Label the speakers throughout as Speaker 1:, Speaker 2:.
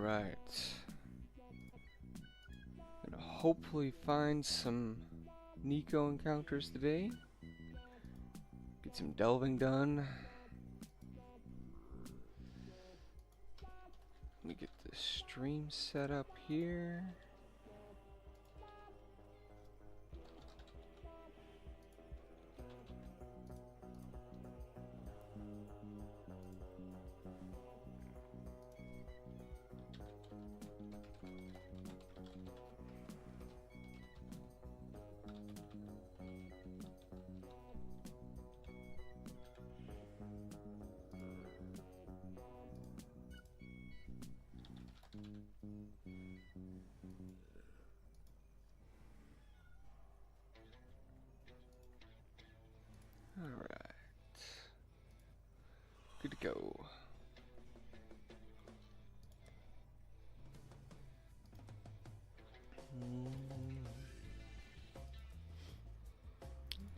Speaker 1: Alright. Gonna hopefully find some Nico encounters today. Get some delving done. Let me get the stream set up here. Alright. Good to go.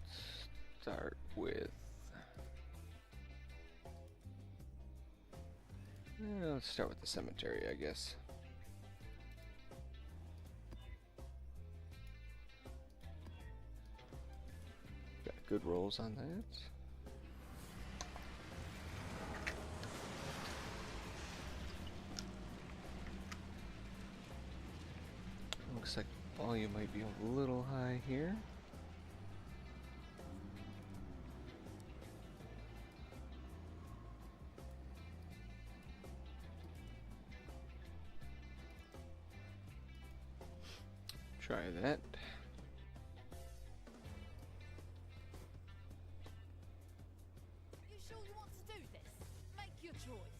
Speaker 1: Let's start with... let's start with the cemetery, I guess. Got good rolls on that. Looks like volume might be a little high here. Try that.
Speaker 2: You sure you want to do this? Make your choice.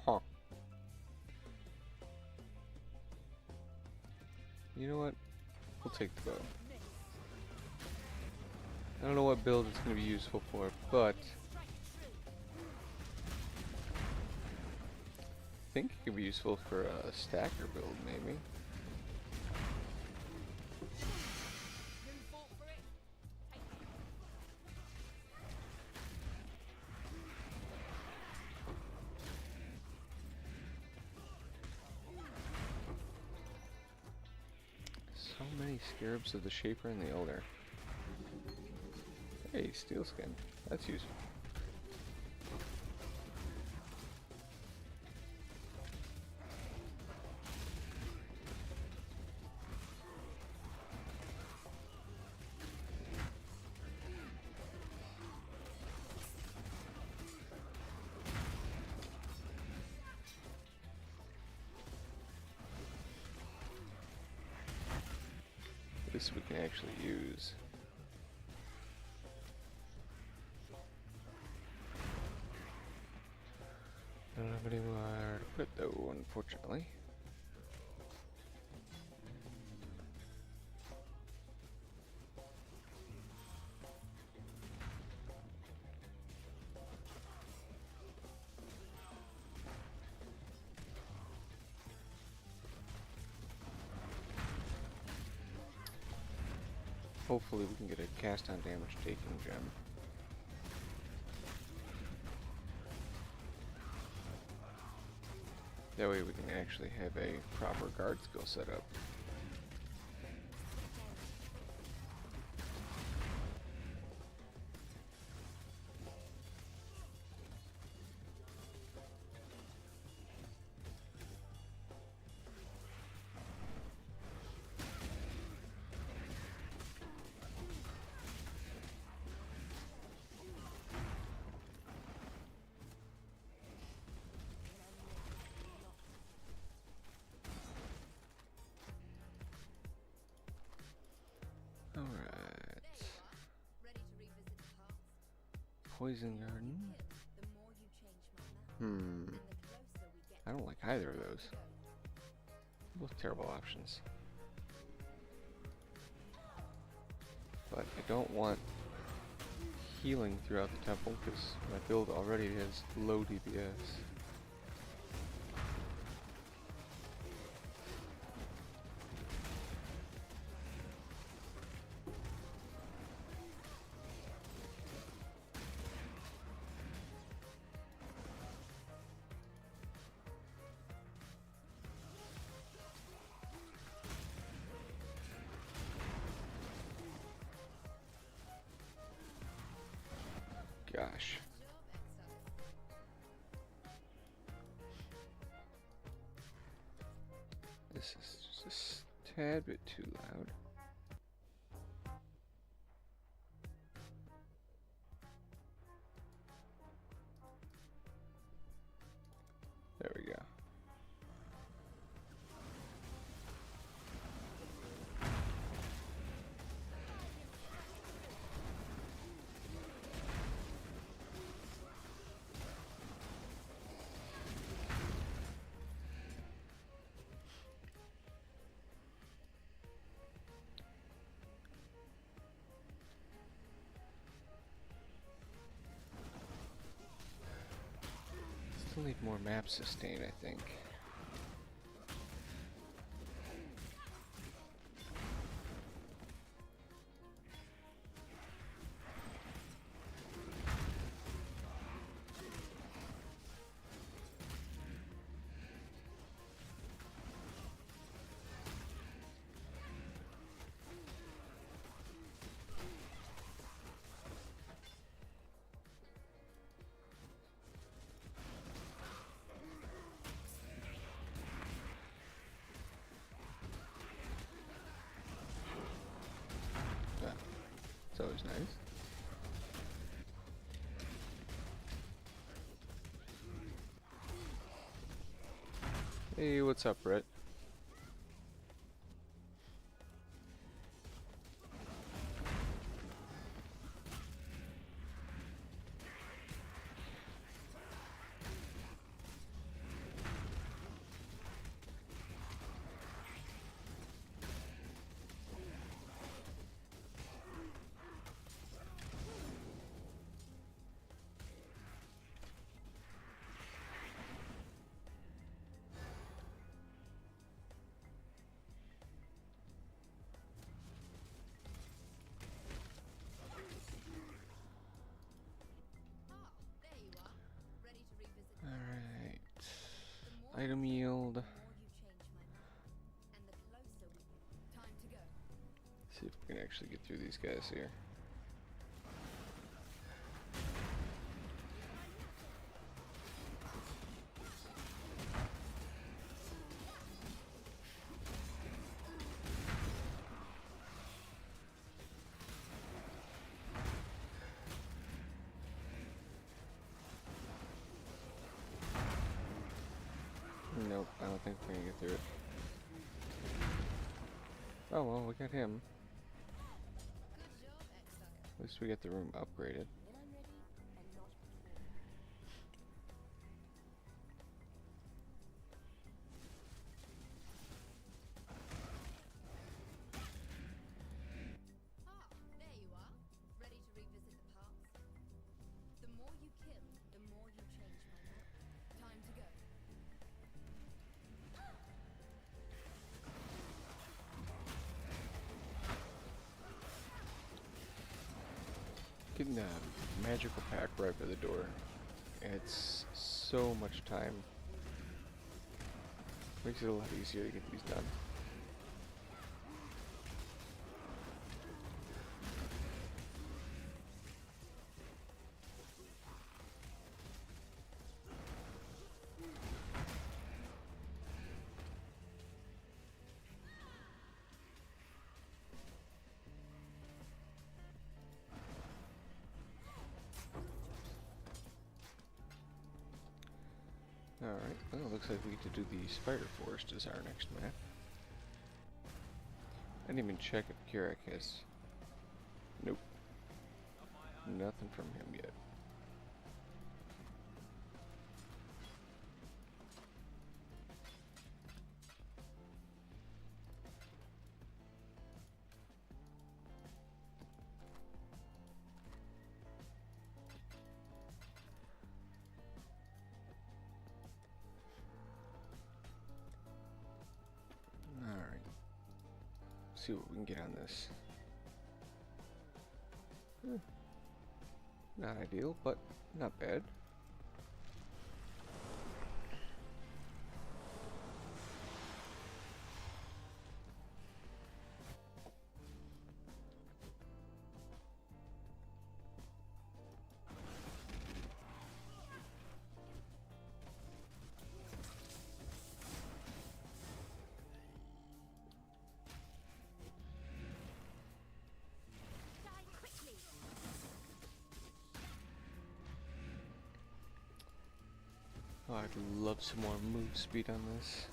Speaker 1: Huh. You know what? We'll take the bow. I don't know what build it's going to be useful for, but I think it could be useful for a stacker build, maybe. So many scarabs of the Shaper and the Elder. Hey, steel skin. That's useful. This we can actually use. I don't have anywhere to put it though, unfortunately. Hopefully we can get a cast on damage taking gem. That way we can actually have a proper guard skill set up. Alright. Poison Garden. I don't like either of those. Both terrible options. But I don't want healing throughout the temple because my build already has low DPS. tad bit too loud. There we go. Still need more map sustain, I think. It's always nice. Hey, what's up, Brett? Alright. Item yield. See if we can actually get through these guys here. Nope, I don't think we're gonna get through it. Oh well, we got him.
Speaker 2: Good job, Exile.
Speaker 1: At least we get the room upgraded.
Speaker 2: When I'm ready, and not before. Ah, there you are. Ready to revisit the past? The more you kill, the more you change my map. Time to go.
Speaker 1: Getting the magical pack right by the door. It's so much time. Makes it a lot easier to get these done. Alright, well it looks like we get to do the Spider Forest as our next map. I didn't even check if Kirak has... Nope. Nothing from him yet. Alright. See what we can get on this. Not ideal, but not bad. Oh, I'd love some more move speed on this.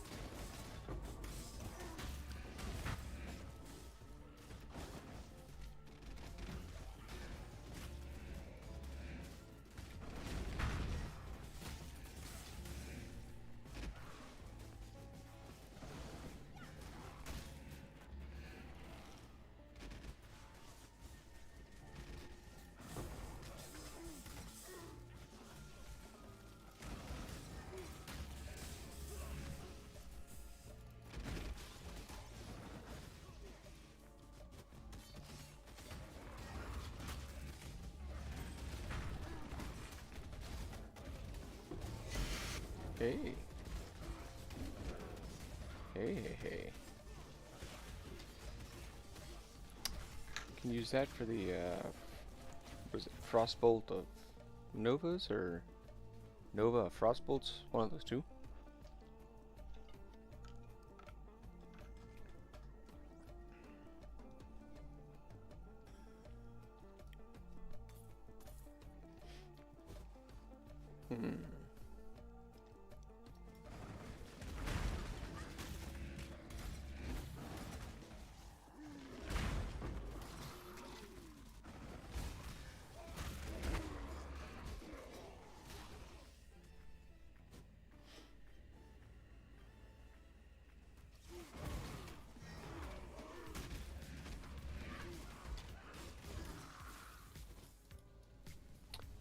Speaker 1: Hey. Hey. Can use that for the, was it Frostbolt of Novas, or Nova Frostbolts? One of those two.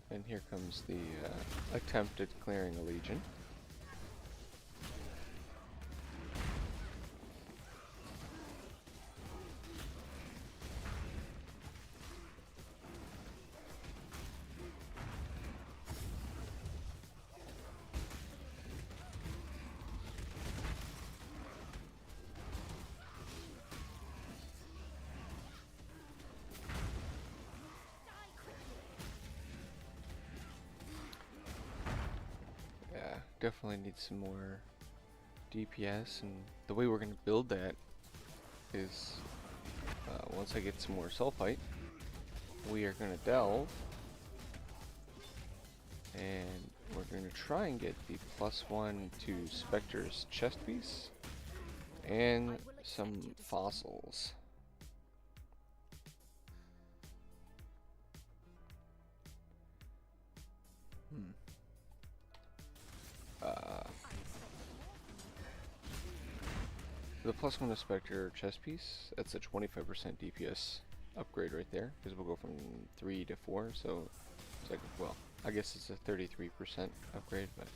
Speaker 1: And here comes the attempt at clearing a Legion. Definitely need some more DPS, and the way we're going to build that is once I get some more Sulfite, we are going to delve, and we're going to try and get the +1 to Spectre's chest piece and some fossils. The +1 to Spectre chest piece, that's a 25% DPS upgrade right there, because we'll go from 3 to 4, so it's like, well, I guess it's a 33% upgrade, but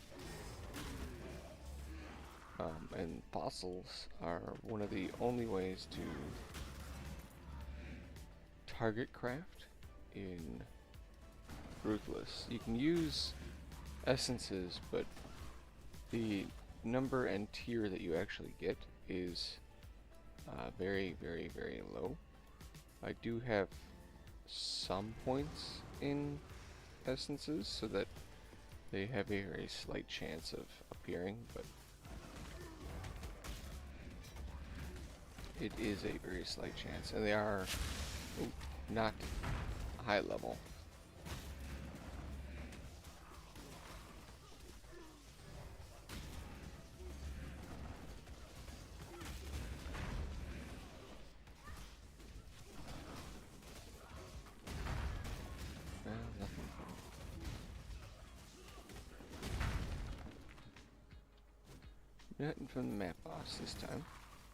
Speaker 1: and fossils are one of the only ways to target craft in Ruthless. You can use essences, but the number and tier that you actually get is very low. I do have some points in essences so that they have a very slight chance of appearing, but it is a very slight chance, and they are not high level. Nothing from the map boss this time.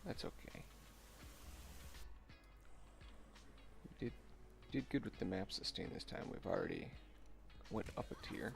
Speaker 1: That's okay. We did good with the map sustain this time. We've already went up a tier.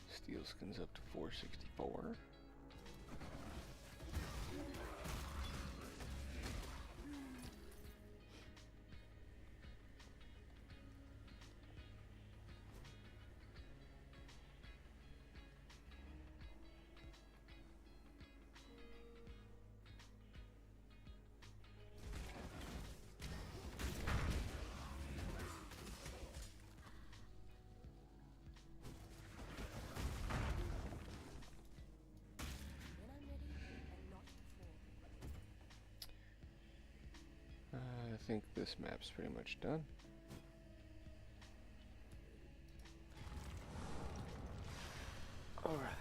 Speaker 1: Steel skins up to 464. think this map's pretty much done. Alright.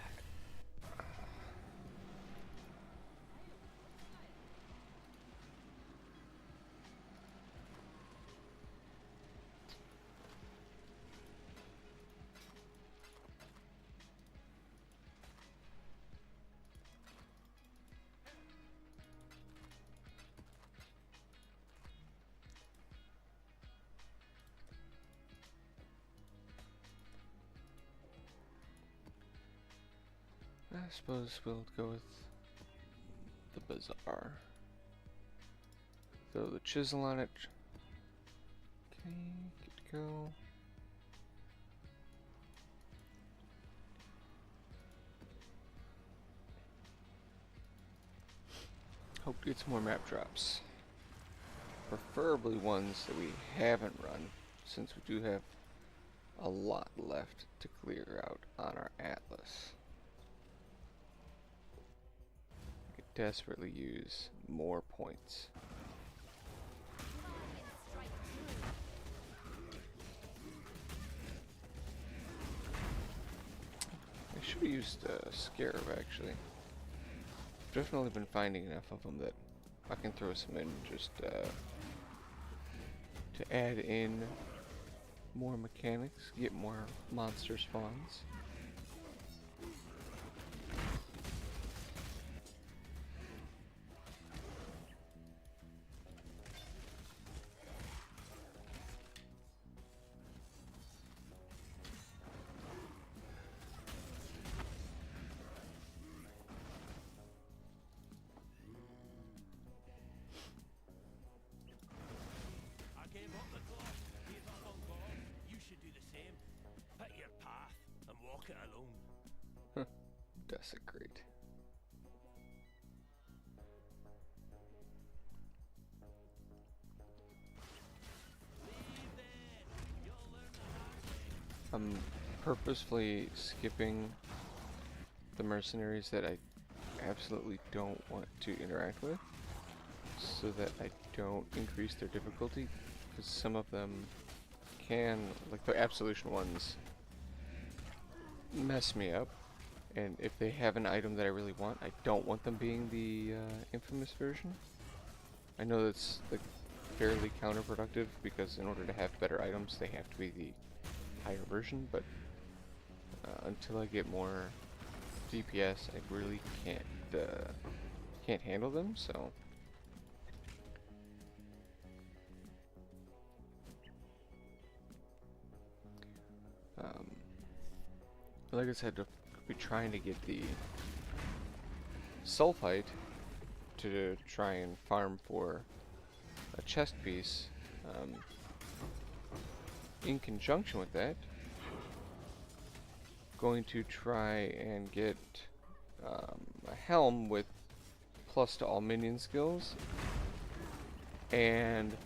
Speaker 1: I suppose we'll go with the Bazaar. Throw the chisel on it. Okay, good to go. Hope to get some more map drops. Preferably ones that we haven't run, since we do have a lot left to clear out on our atlas. We could desperately use more points. I should have used Scarab actually. Definitely been finding enough of them that I can throw some in just to add in more mechanics, get more monster spawns. Desecrate. I'm purposefully skipping the mercenaries that I absolutely don't want to interact with, so that I don't increase their difficulty, because some of them can, like the Absolution ones, mess me up. And if they have an item that I really want, I don't want them being the infamous version. I know that's like fairly counterproductive, because in order to have better items, they have to be the higher version. But until I get more DPS, I really can't handle them. So like I said, be trying to get the sulfite to try and farm for a chest piece. In conjunction with that, going to try and get a helm with plus to all minion skills, and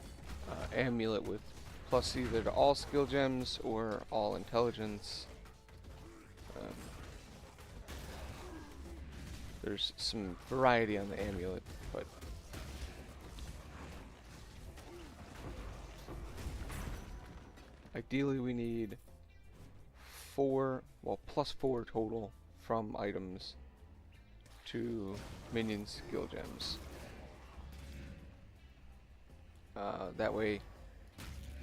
Speaker 1: amulet with plus either to all skill gems or all intelligence. There's some variety on the amulet, but ideally we need plus 4 total from items to minion skill gems. That way,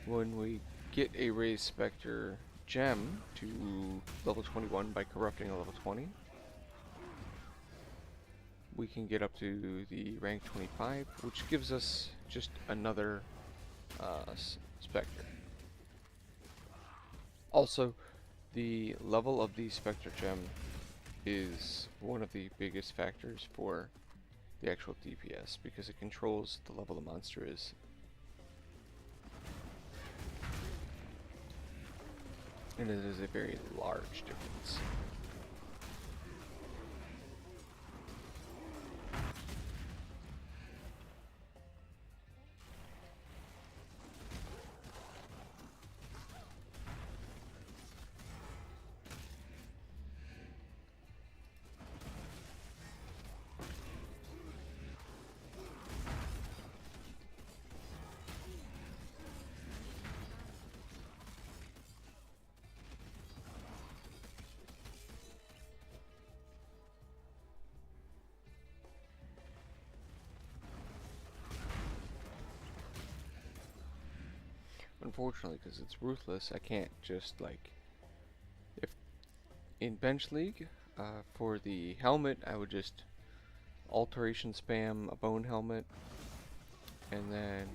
Speaker 1: when we get a raised Spectre gem to level 21 by corrupting a level 20, we can get up to the rank 25, which gives us just another Spectre. Also, the level of the Spectre gem is one of the biggest factors for the actual DPS, because it controls the level the monster is. And it is a very large difference. unfortunately, because it's Ruthless, I can't just, like, if in Bench League, for the helmet, I would just alteration spam a bone helmet, and then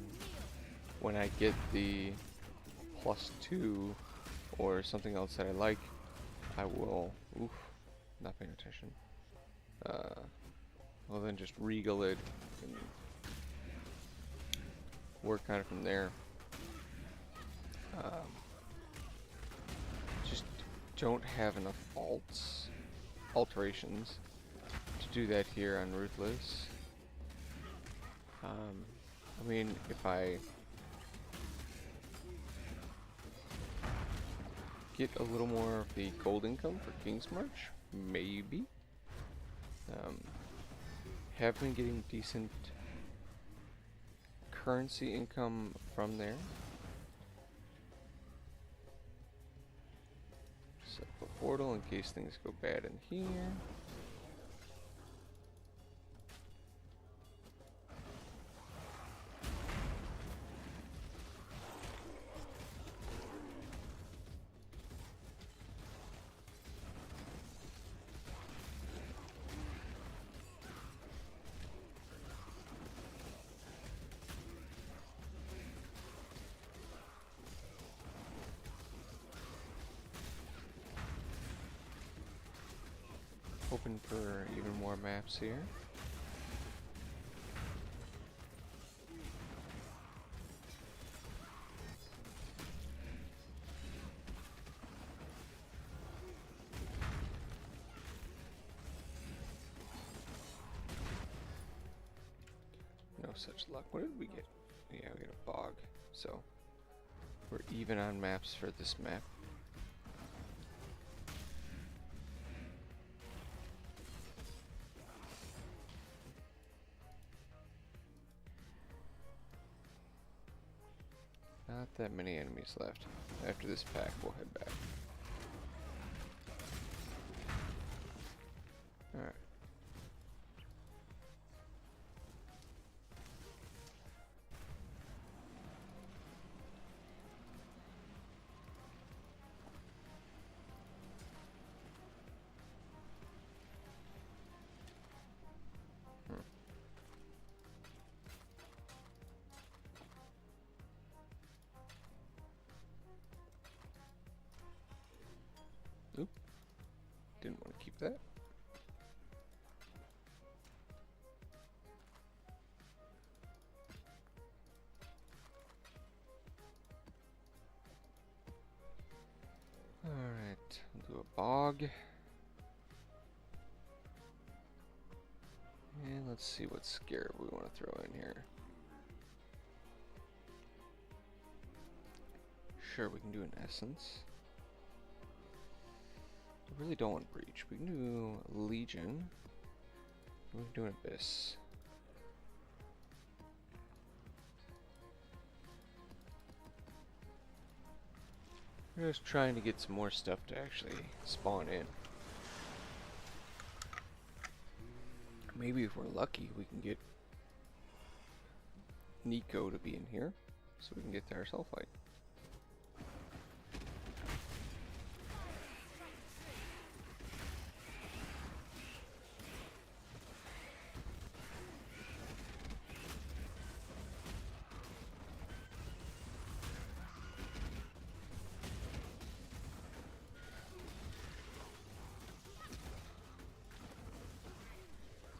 Speaker 1: when I get the +2 or something else that I like, I will, oof, not paying attention, well then just regal it and work on it from there. Just don't have enough alterations to do that here on Ruthless. I mean, if I get a little more of the gold income for King's March, maybe. Have been getting decent currency income from there. Set up a portal in case things go bad in here. Hoping for even more maps here. No such luck. What did we get? Yeah, we got a bog. So we're even on maps for this map. Not that many enemies left. After this pack, we'll head back. Alright. Oop. Didn't want to keep that. Alright, we'll do a bog. And let's see what scarab we want to throw in here. Sure, we can do an essence. I really don't want breach. We can do Legion. We can do an abyss. We're just trying to get some more stuff to actually spawn in. Maybe if we're lucky, we can get Nico to be in here, so we can get our sulfite.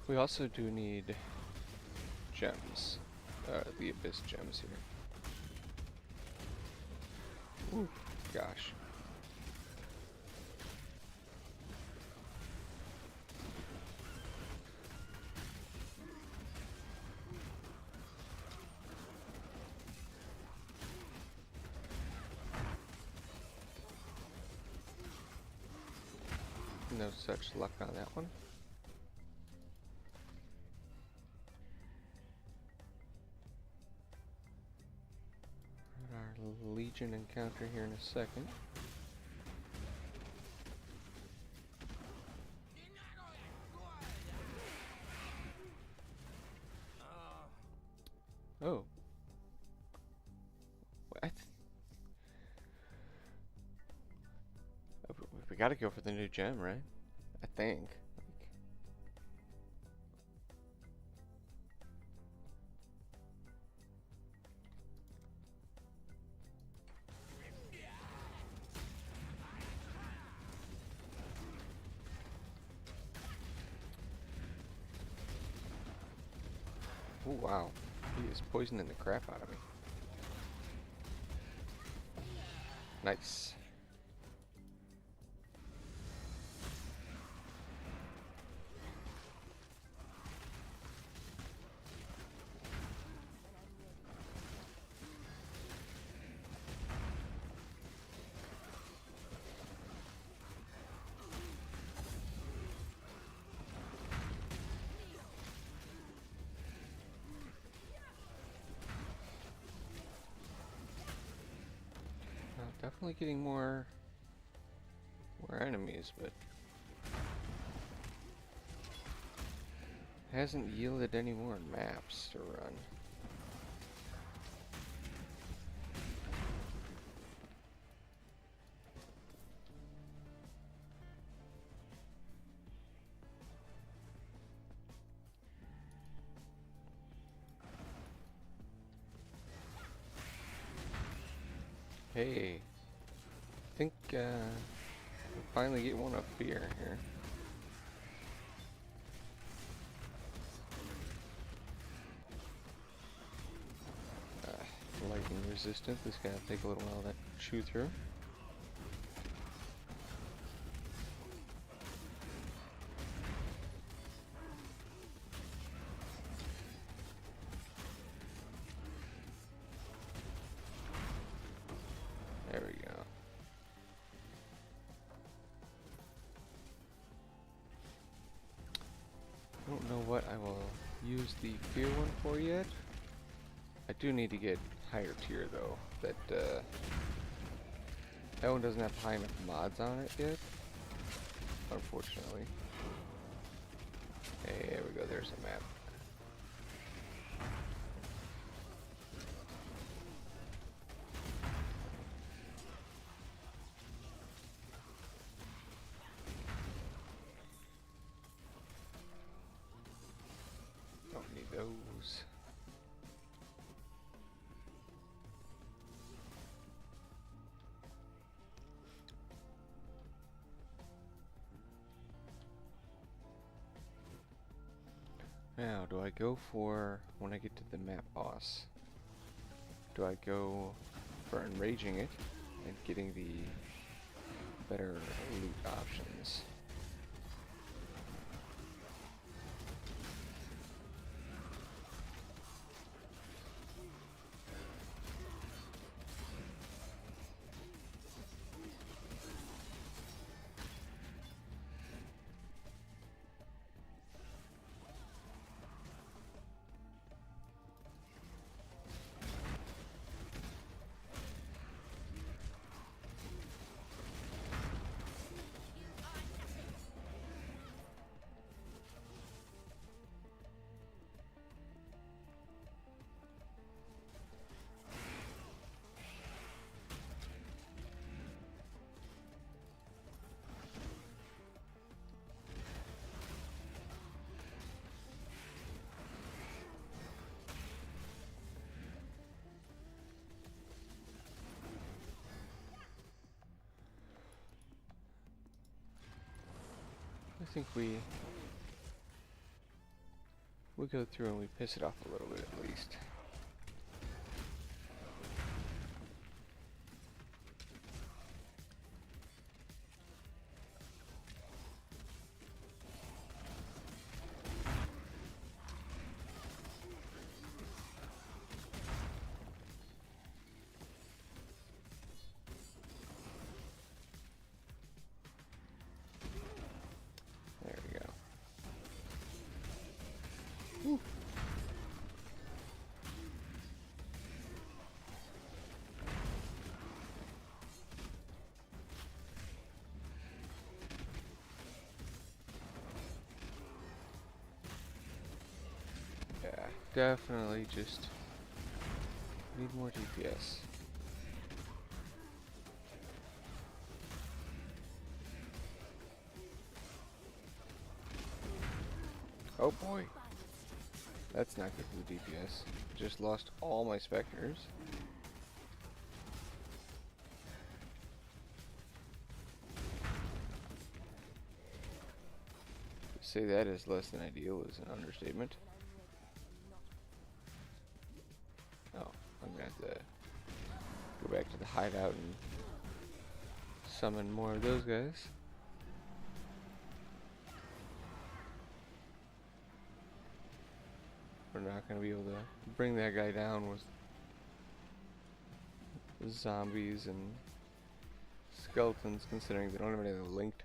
Speaker 1: We also do need gems, the abyss gems here. Ooh, gosh. No such luck on that one. Our Legion encounter here in a second. Oh. What? gotta go for the new gem, right? I think. Oh wow, he is poisoning the crap out of me. Nice. Definitely getting more enemies, but hasn't yielded any more maps to run. Hey, I think we'll finally get one of fear here. Lightning resistant. This gonna take a little while to chew through. There we go. I don't know what I will use the fear one for yet. I do need to get higher tier though. That one doesn't have high enough mods on it yet, unfortunately. Hey, there we go. There's a map. Don't need those. Now, do I go for, when I get to the map boss, do I go for enraging it and getting the better loot options? I think we go through and we piss it off a little bit at least. There we go. Woo. Yeah, definitely just need more DPS. Oh boy. That's not good for the DPS. Just lost all my Spectres. To say that is less than ideal is an understatement. Oh, I'm gonna have to go back to the hideout and summon more of those guys. We're not gonna be able to bring that guy down with zombies and skeletons, considering they don't have anything linked.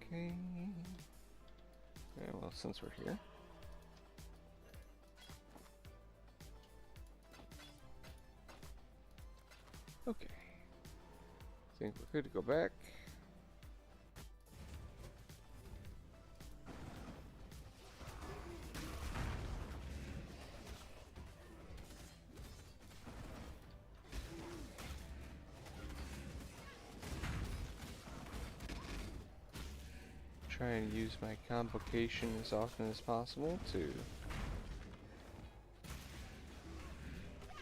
Speaker 1: Okay. Yeah, well, since we're here. Okay. Think we're good to go back. Try and use my convocation as often as possible to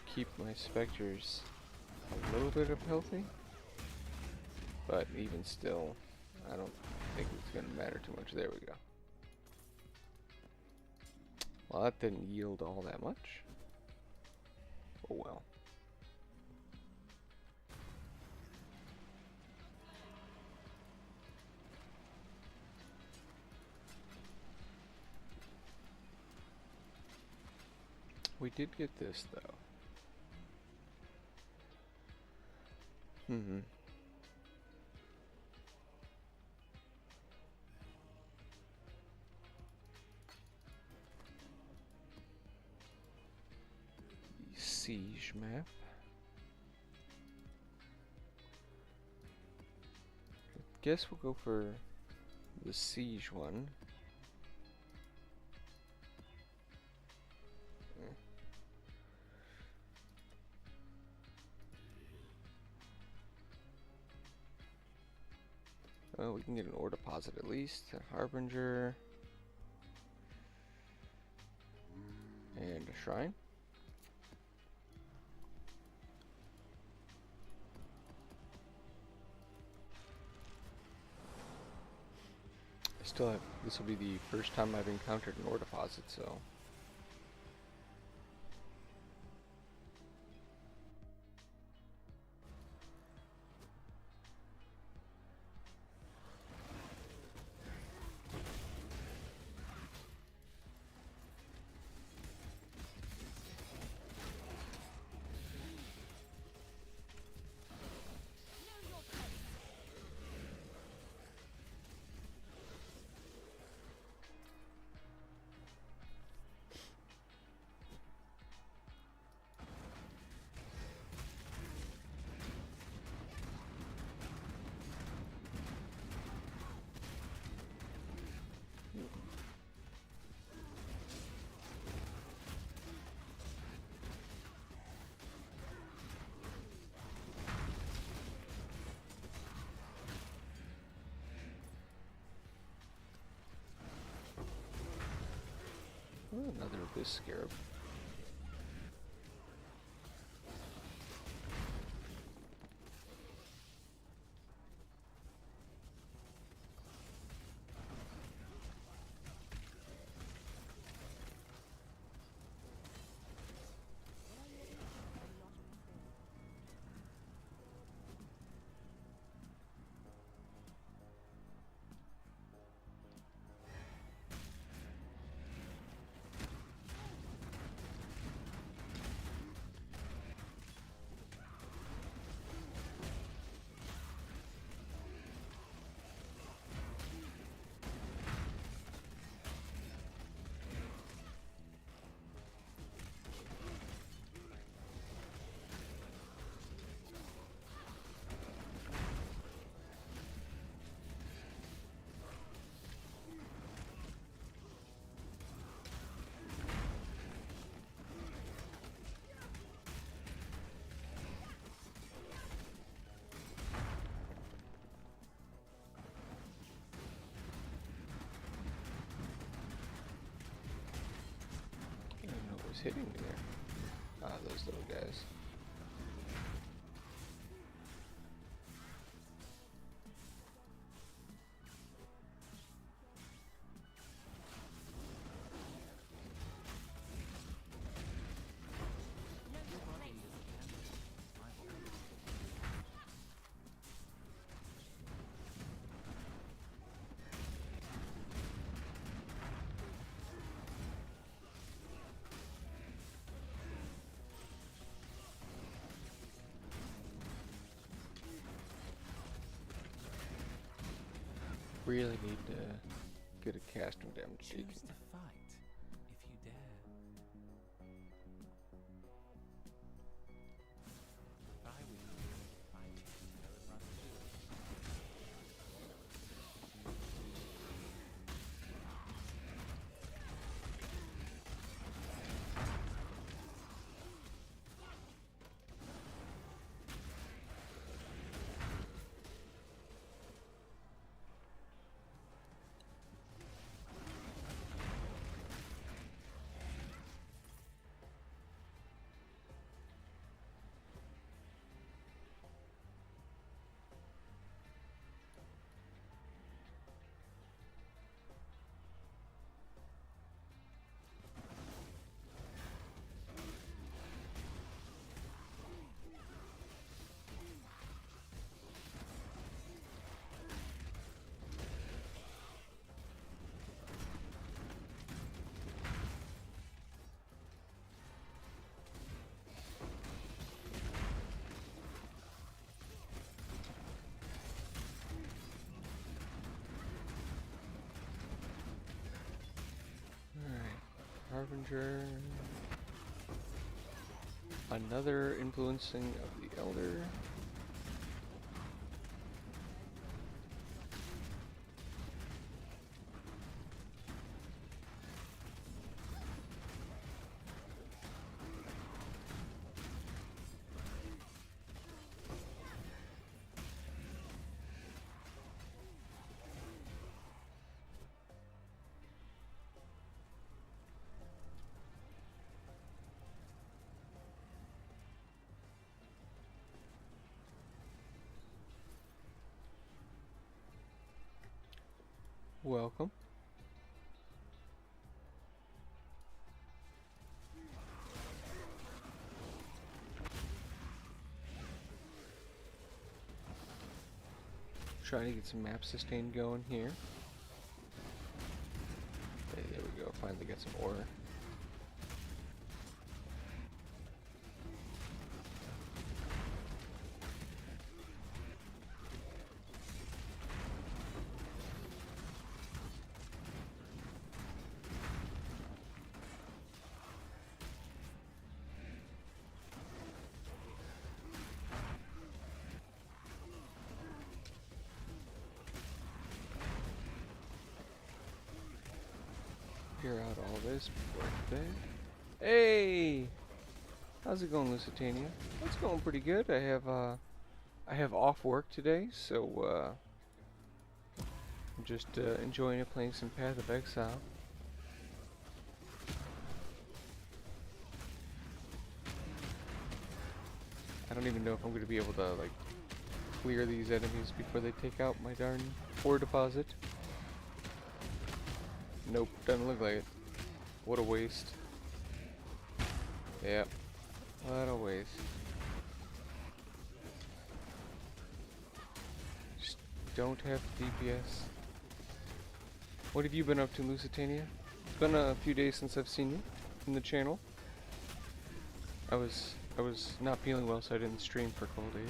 Speaker 1: keep my Spectres a little bit of healthy, but even still, I don't think it's going to matter too much. There we go. Well, that didn't yield all that much. Oh well. We did get this though. Siege map. Guess we'll go for the siege one. Oh, we can get an ore deposit at least, a harbinger, and a shrine. I still have, this will be the first time I've encountered an ore deposit, so. Oh, another Abyss Scarab. hitting me there? Ah, those little guys. Really need to get a casting damage taken.
Speaker 3: Choose to fight if you dare. If I win, my team will run too.
Speaker 1: Harbinger. Another influencing of the Elder. Welcome. Trying to get some map sustain going here. Hey, there we go. Finally got some ore. Clear out all this before bed. Hey! How's it going, Lusitania? It's going pretty good. I have off work today, so I'm just enjoying it, playing some Path of Exile. I don't even know if I'm going to be able to like clear these enemies before they take out my darn ore deposit. Nope, doesn't look like it. What a waste. Yep, what a waste. Just don't have DPS. What have you been up to, Lusitania? It's been a few days since I've seen you in the channel. I was not feeling well, so I didn't stream for a couple days.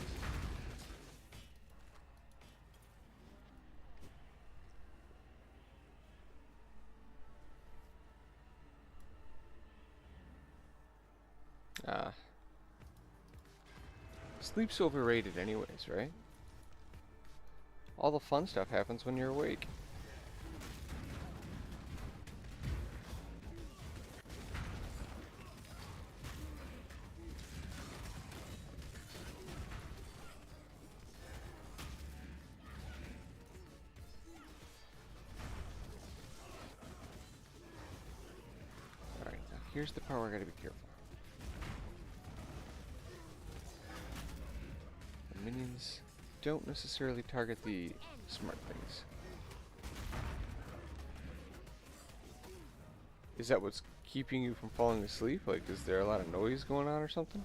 Speaker 1: Sleep's overrated anyways, right? All the fun stuff happens when you're awake. Alright, here's the part where I gotta be careful. The minions don't necessarily target the smart things. Is that what's keeping you from falling asleep? Like, is there a lot of noise going on or something?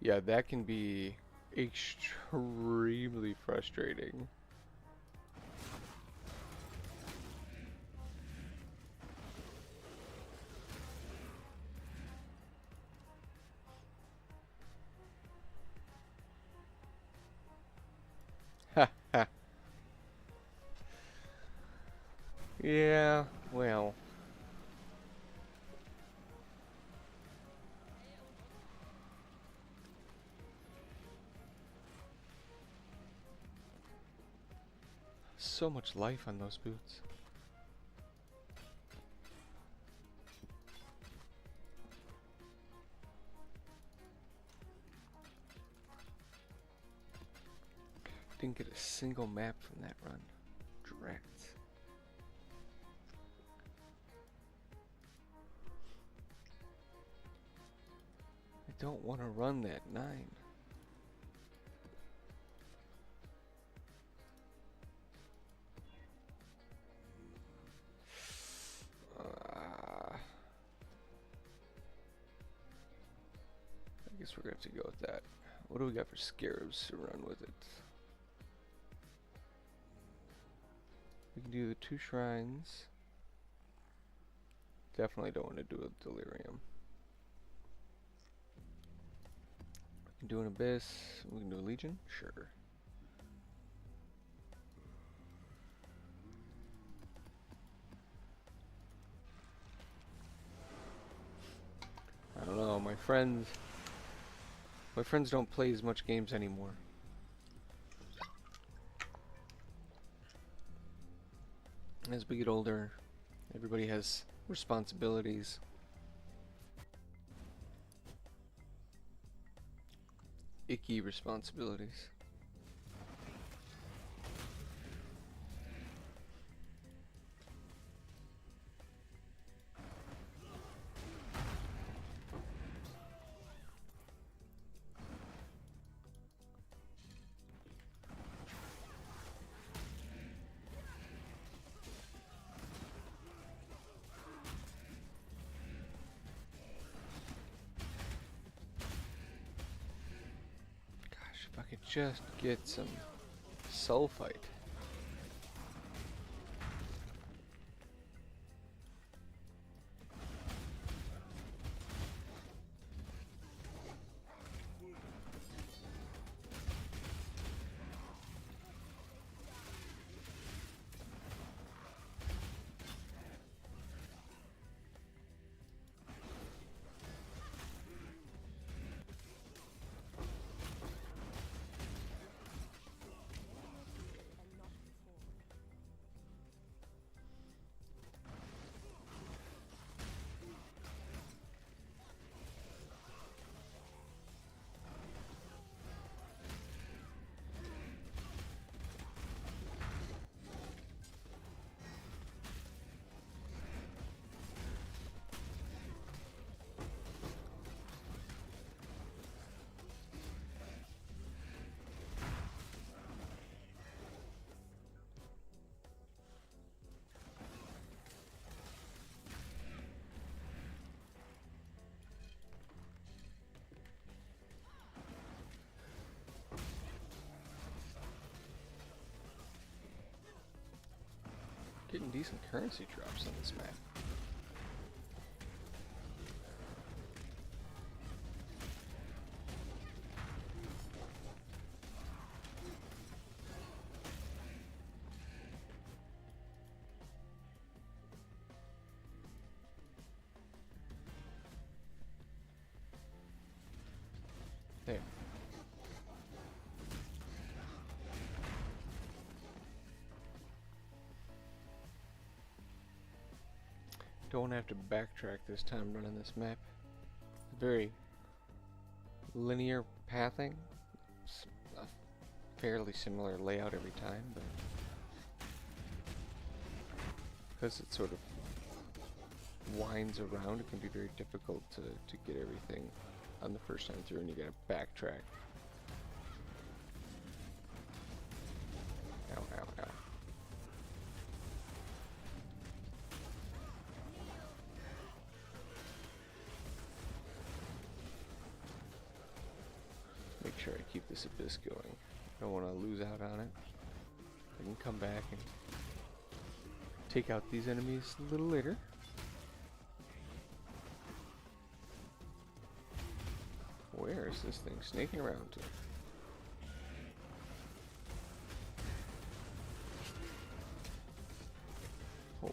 Speaker 1: Yeah, that can be extremely frustrating. Ha ha. Yeah, well. So much life on those boots. Didn't get a single map from that run. Drat. I don't want to run that 9. I guess we're gonna have to go with that. What do we got for scarabs to run with it? We can do the 2 shrines. Definitely don't want to do a delirium. We can do an abyss. We can do a legion. Sure. I don't know. My friends don't play as much games anymore. As we get older, everybody has responsibilities. Icky responsibilities. If I could just get some sulfite. Getting decent currency drops on this map. There. don't have to backtrack this time running this map. Very linear pathing. It's a fairly similar layout every time, but because it sort of winds around, it can be very difficult to get everything on the first time through, and you gotta backtrack. Ow, ow, ow. Make sure I keep this abyss going. Don't want to lose out on it. I can come back and take out these enemies a little later. Where is this thing snaking around to? Oh.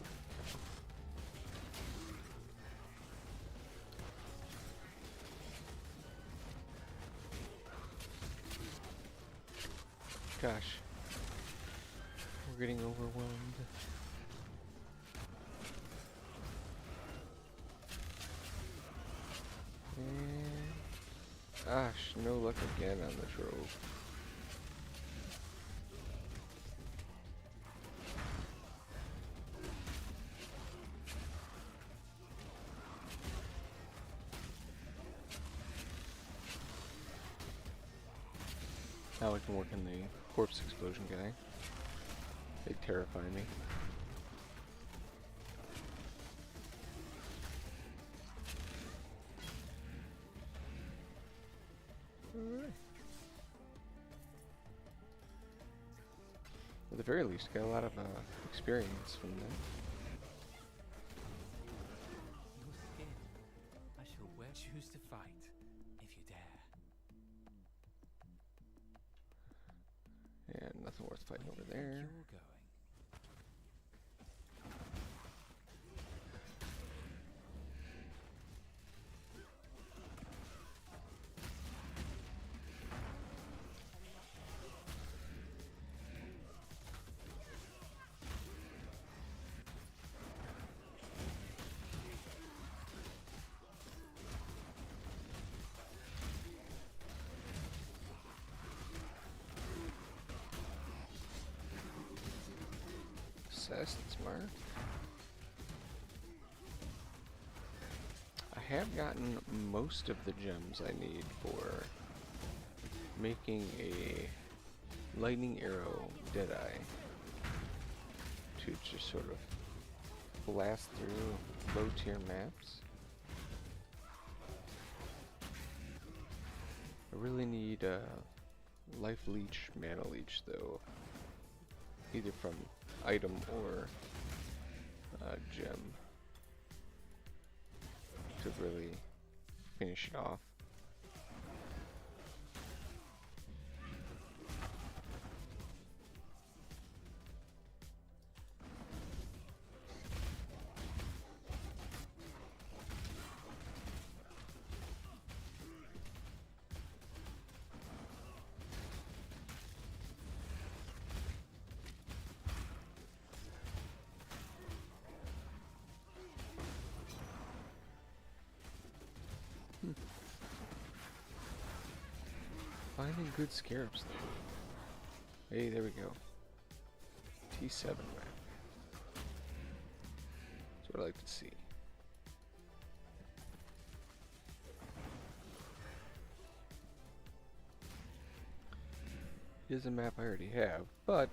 Speaker 1: Gosh. We're getting overwhelmed. Gosh, no luck again on the trove. Now I can work in the corpse explosion guy. They terrify me. At the very least, got a lot of experience from that.
Speaker 3: Your skin. I shall wear. Choose to fight, if you dare.
Speaker 1: And nothing worth fighting
Speaker 3: Where
Speaker 1: over
Speaker 3: do you think
Speaker 1: there.
Speaker 3: you're going?
Speaker 1: That's smart. I have gotten most of the gems I need for making a lightning arrow Deadeye to just sort of blast through low tier maps. I really need life leech, mana leech though, either from item or gem to really finish it off. Finding good scarabs though. Hey, there we go. T7 map. That's what I like to see. It is a map I already have, but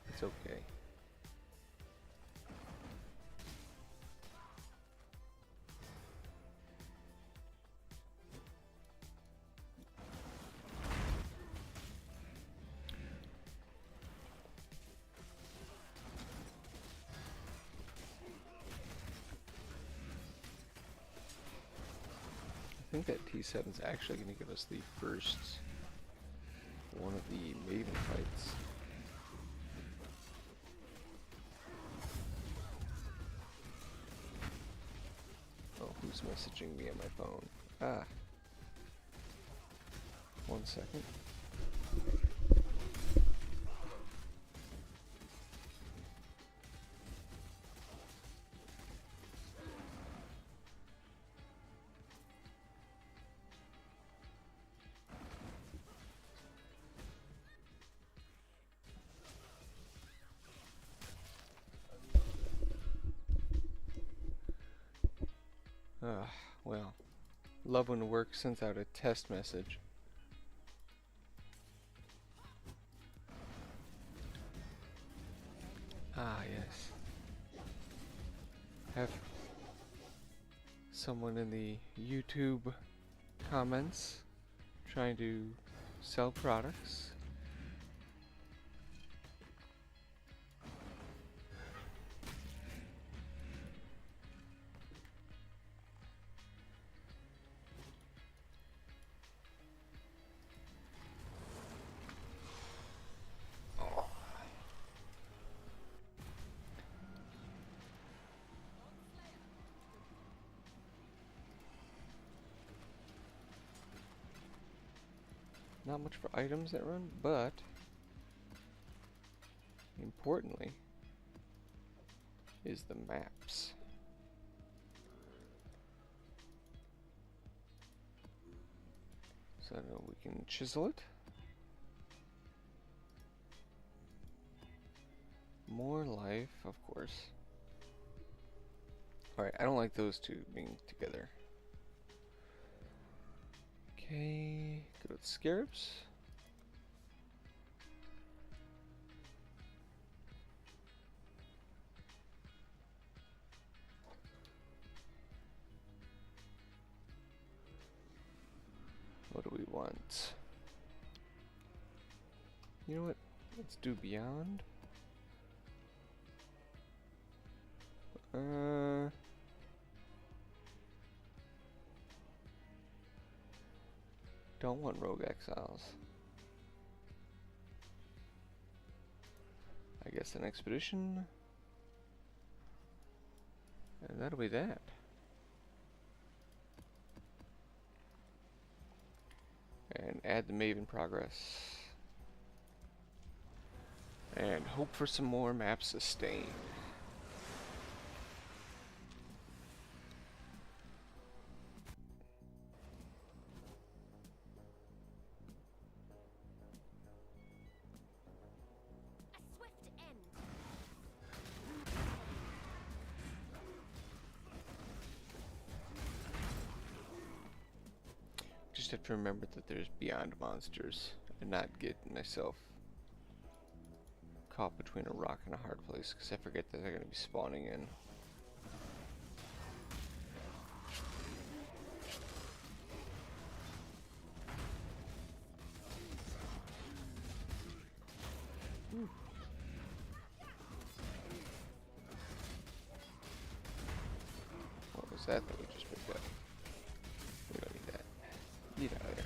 Speaker 1: it's okay. I think that T7 is actually going to give us the first one of the Maven fights. Oh, who's messaging me on my phone? Ah. 1 second. Well, love when work sends out a test message. Ah, yes. Have someone in the YouTube comments trying to sell products. Not much for items that run, but importantly is the maps. So we can chisel it. More life, of course. Alright, I don't like those two being together. Okay, go with scarabs. What do we want? You know what? Let's do beyond. Don't want rogue exiles. I guess an expedition. And that'll be that. And add the Maven progress. And hope for some more map sustain.
Speaker 2: A swift end.
Speaker 1: Just have to remember that there's beyond monsters and not get myself caught between a rock and a hard place, because I forget that they're going to be spawning in. What was that we just picked up? We don't need that. Get out of there.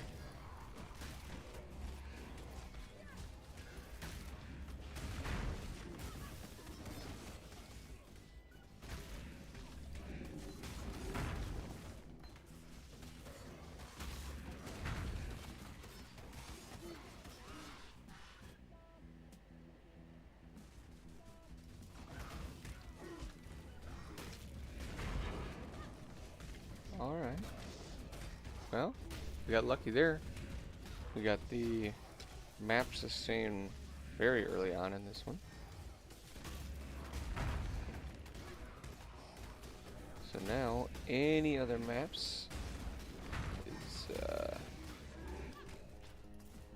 Speaker 1: Alright. Well, we got lucky there. We got the map sustain very early on in this one. So now, any other maps is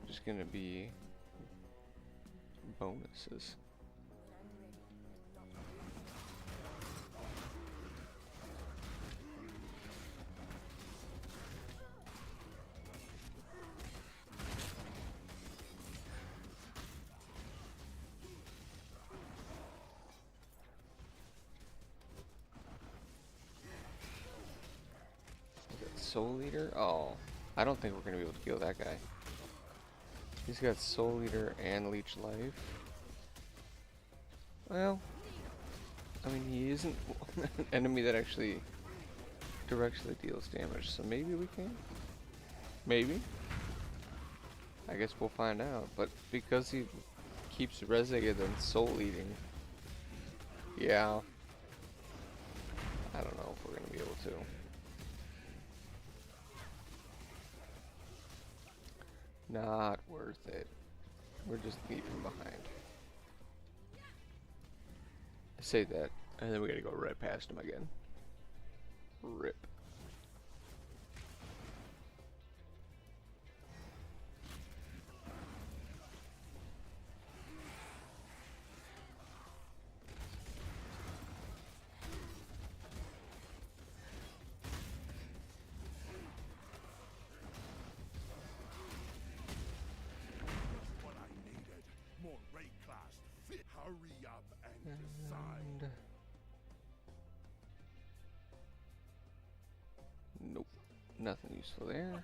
Speaker 1: just gonna be bonuses. Soul Eater? Oh, I don't think we're gonna be able to kill that guy. He's got Soul Eater and Leech Life. Well, I mean, he isn't an enemy that actually directly deals damage, so maybe we can? Maybe? I guess we'll find out, but because he keeps rezzing and then Soul Eating, yeah, I don't know if we're gonna be able to. Not worth it. We're just leaving behind. I say that, and then we gotta go right past him again. Rip. And nope, nothing useful there.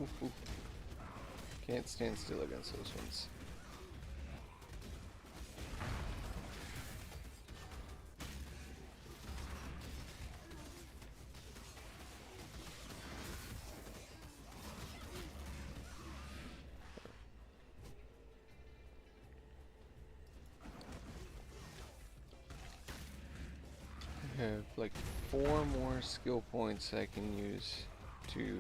Speaker 1: Oof, oof. Can't stand still against those ones. I have like 4 more skill points I can use to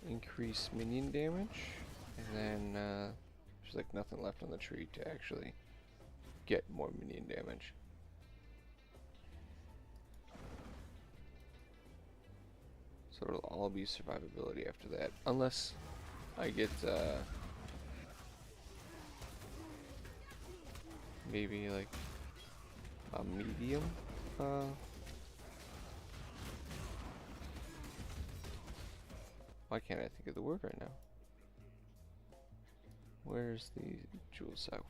Speaker 1: increase minion damage, and then there's like nothing left on the tree to actually get more minion damage. So it'll all be survivability after that, unless I get maybe like a medium why can't I think of the word right now? Where's the jewel socket?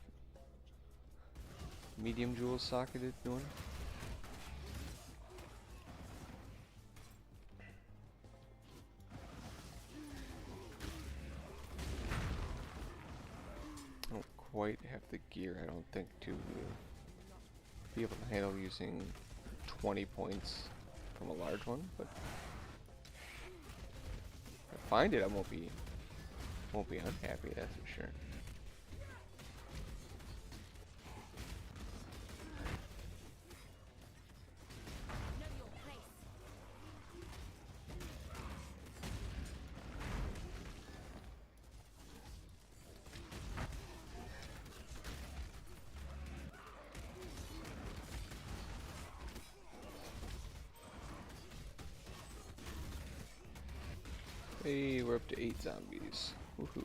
Speaker 1: Medium jewel socketed one? I don't quite have the gear, I don't think, to be able to handle using 20 points from a large one, but if I find it, I won't be unhappy, that's for sure.
Speaker 2: Know your place.
Speaker 1: Hey, we're up to 8 zombies. Woohoo.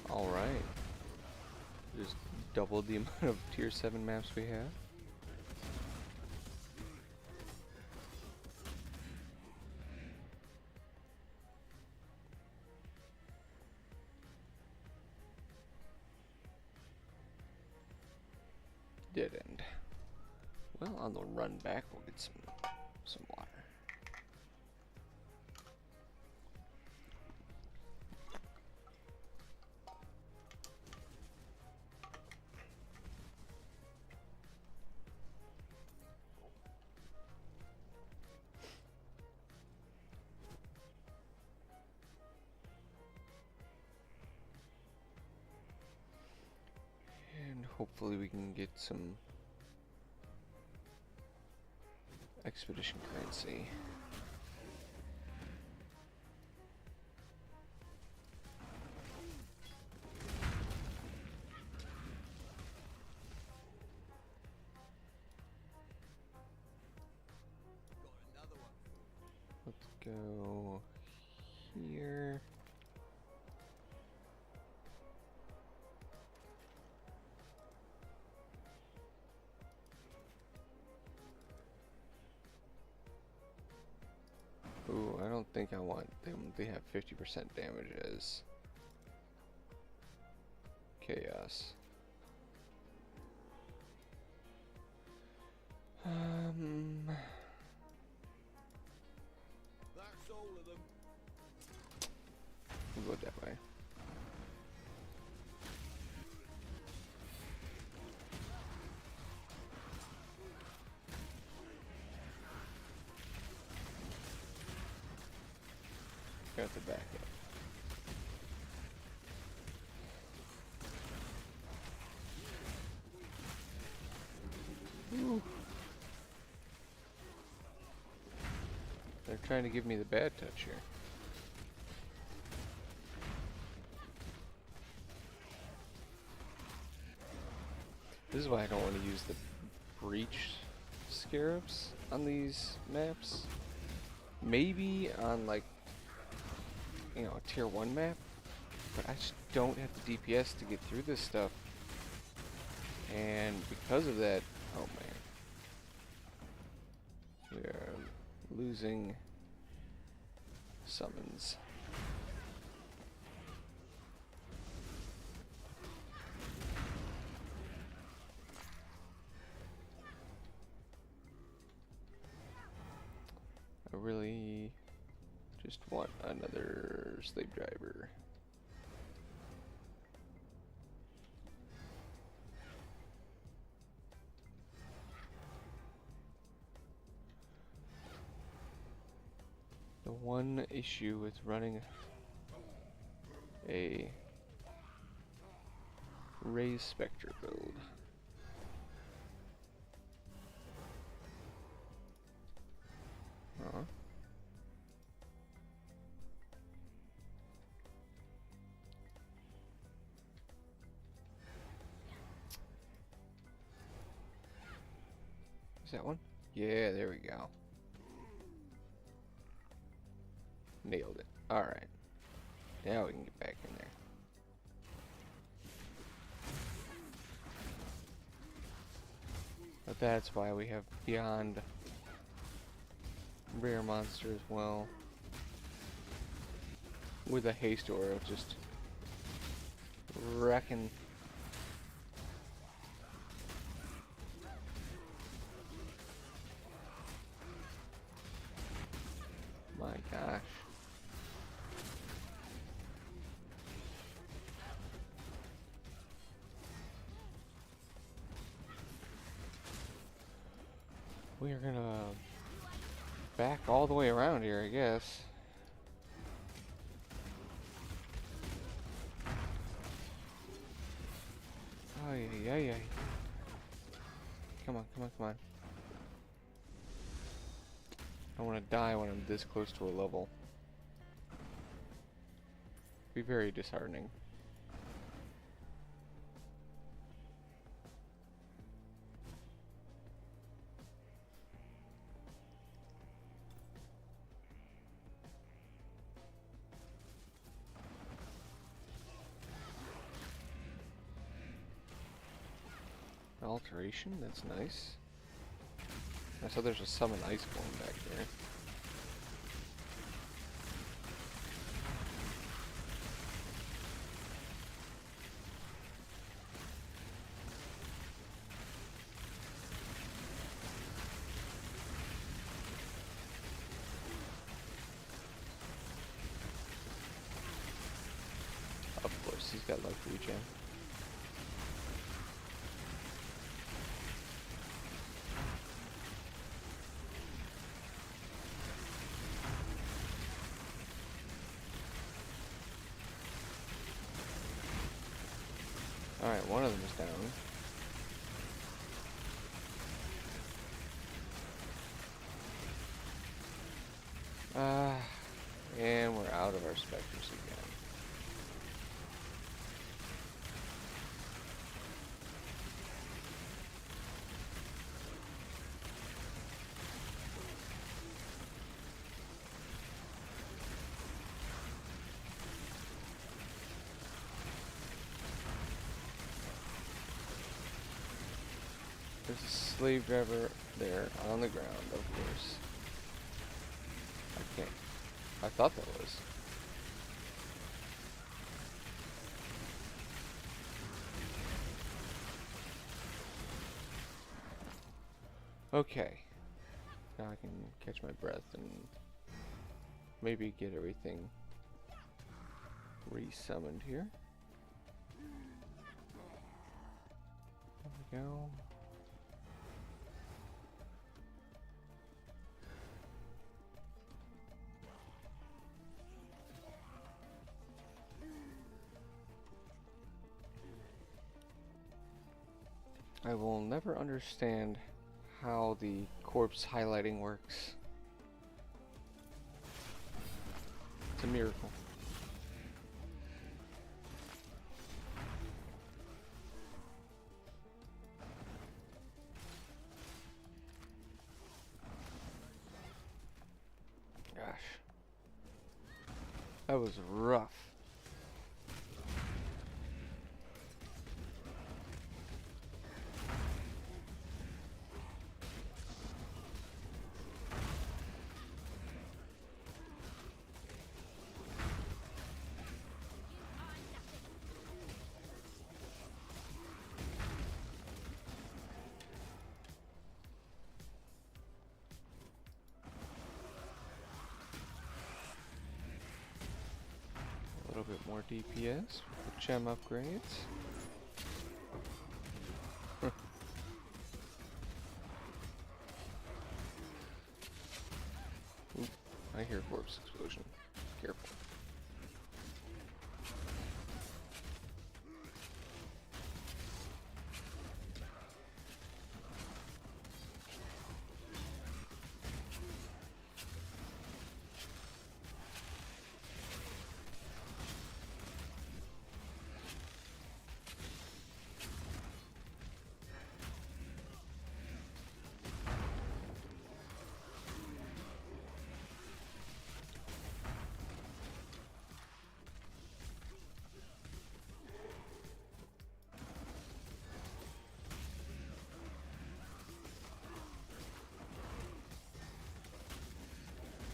Speaker 1: Alright. Just doubled the amount of tier 7 maps we have. Dead end. Well, on the run back, we'll get some water. And hopefully we can get some expedition currency. Let's go here. Ooh, I don't think I want them. They have 50% damage as chaos.
Speaker 4: That's all of them.
Speaker 1: We'll go that way. Got the back up. Ooh. They're trying to give me the bad touch here. This is why I don't want to use the breach scarabs on these maps. Maybe on like, you know, a tier 1 map, but I just don't have the DPS to get through this stuff And because of that, oh man, we are losing summons. I really just want another slave driver. The one issue with running a raised Spectre build is that one? Yeah, there we go. Nailed it. Alright. Now we can get back in there. But that's why we have beyond rare monster as well. With a haste aura, just wrecking. My gosh. We are gonna back all the way around here, I guess. Oh yeah. Come on, come on, come on. I want to die when I'm this close to a level. Be very disheartening. Alteration, that's nice. I saw there's a summon Iceborne back there. Of course, he's got life regen. Alright, one of them is down. And we're out of our Spectres again. There's a slave driver there on the ground, of course. I can't. I thought that was. Okay. Now I can catch my breath and maybe get everything re-summoned here. There we go. I will never understand how the corpse highlighting works. It's a miracle. Gosh. That was rough. bit more DPS with gem upgrades. Oop, I hear corpse explosion. Careful.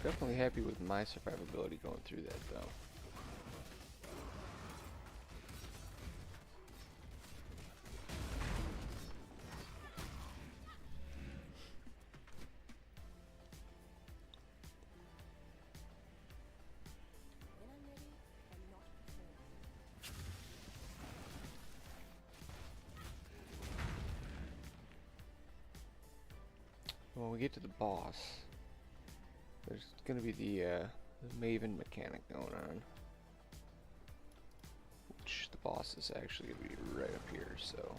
Speaker 1: Definitely happy with my survivability going through that though.
Speaker 2: When I'm ready, and not before.
Speaker 1: When we get to the boss, there's gonna be the Maven mechanic going on. Which the boss is actually gonna be right up here, so.